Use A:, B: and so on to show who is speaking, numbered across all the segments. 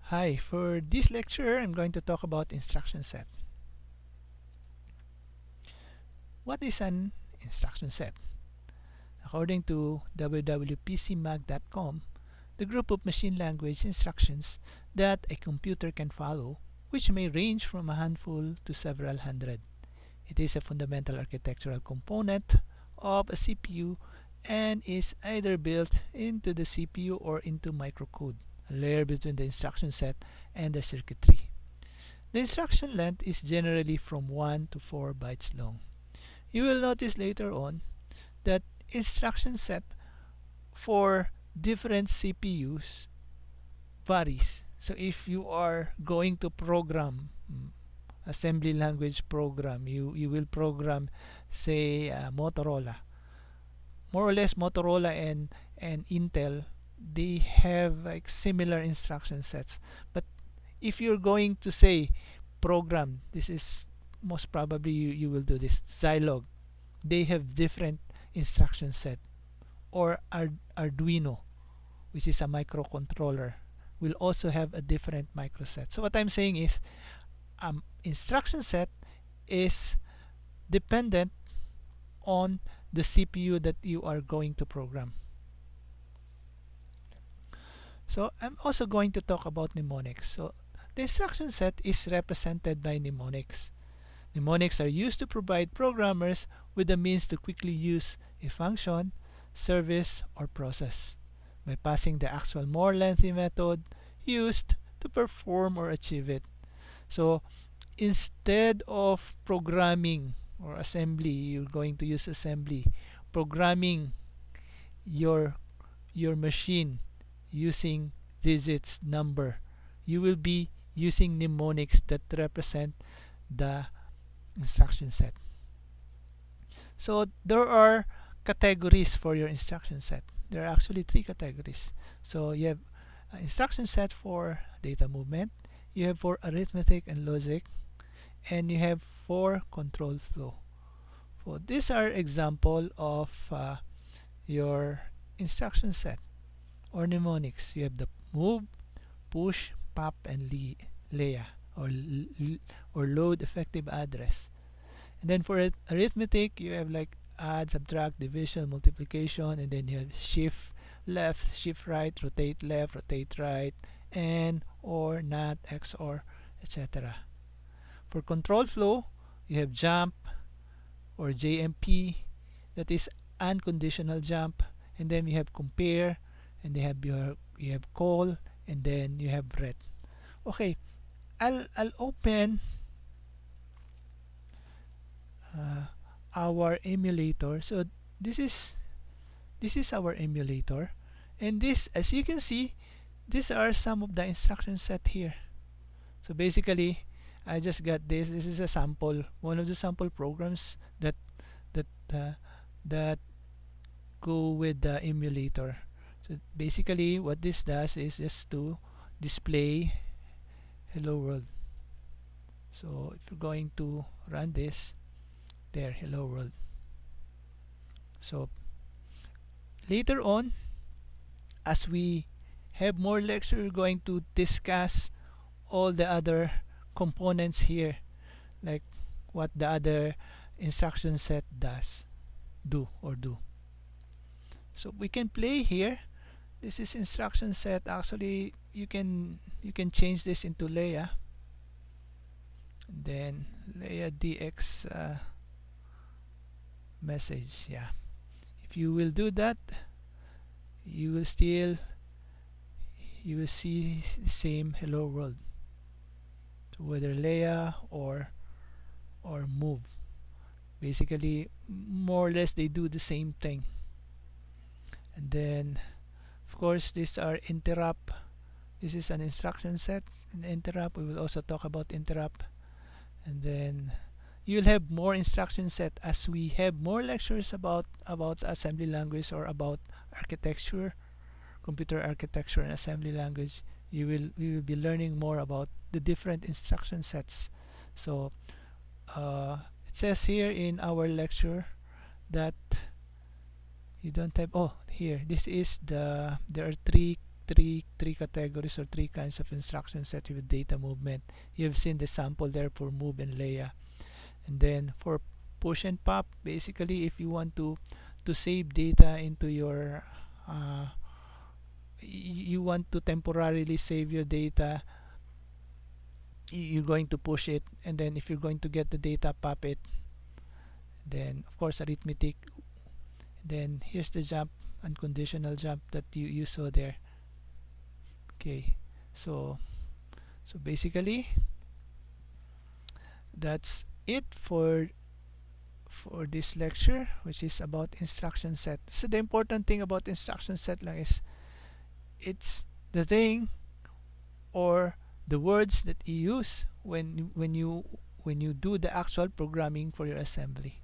A: Hi, for this lecture I'm going to talk about instruction set. What is an instruction set? According to www.pcmag.com, the group of machine language instructions that a computer can follow, which may range from a handful to several hundred. It is a fundamental architectural component of a CPU and is either built into the CPU or into microcode, a layer between the instruction set and the circuitry. The instruction length is generally from 1 to 4 bytes long. You will notice later on that instruction set for different CPUs varies. So if you are going to program assembly language program, you will program, say, Motorola. More or less Motorola and Intel, they have like similar instruction sets. But if you're going to say program, this is most probably you will do this Zilog. They have different instruction set. Or Arduino, which is a microcontroller, will also have a different microset. So what I'm saying is instruction set is dependent on the CPU that you are going to program. So I'm also going to talk about mnemonics. So the instruction set is represented by mnemonics. Mnemonics are used to provide programmers with the means to quickly use a function, service, or process by passing the actual more lengthy method used to perform or achieve it. So instead of programming or assembly, you're going to use assembly, programming your machine using digits, number, you will be using mnemonics that represent the instruction set. So there are categories for your instruction set. There are actually 3 categories. So you have instruction set for data movement, you have for arithmetic and logic, and you have for control flow. So these are example of your instruction set or mnemonics. You have the move, push, pop, and leia, or load effective address. And then for arithmetic, you have like add, subtract, division, multiplication, and then you have shift left, shift right, rotate left, rotate right, and or not, XOR, etc. For control flow, you have jump or JMP, that is unconditional jump, and then you have compare, and you have call, and then you have ret. Okay, I'll open our emulator. So this is our emulator, and this, as you can see, these are some of the instruction set here. So basically I just got this is a sample, one of the sample programs that that uh, that go with the emulator. So basically what this does is just to display hello world. So if you're going to run this, there, hello world. So later on, as we have more lecture, we're going to discuss all the other components here, like what the other instruction set do. So we can play here. This is instruction set. Actually, you can change this into leia, and then leia dx message. Yeah, if you will do that, you will see the same hello world. So whether leia or move, basically more or less they do the same thing. And then of course these are interrupt. This is an instruction set. And interrupt, we will also talk about interrupt. And then you'll have more instruction set as we have more lectures about assembly language or about architecture, computer architecture and assembly language. We will be learning more about the different instruction sets. So it says here in our lecture that you don't have, oh, here, this is there are three three categories or three kinds of instruction set with data movement. You've seen the sample there for move and Leia. And then for push and pop, basically if you want to save data into your you want to temporarily save your data, you're going to push it, and then if you're going to get the data, pop it. Then of course arithmetic. Then here's the jump, unconditional jump that you saw there. Okay, so basically that's it for this lecture, which is about instruction set. So the important thing about instruction set lang is it's the thing or the words that you use when you do the actual programming for your assembly.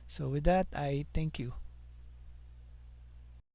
A: So with that, I thank you.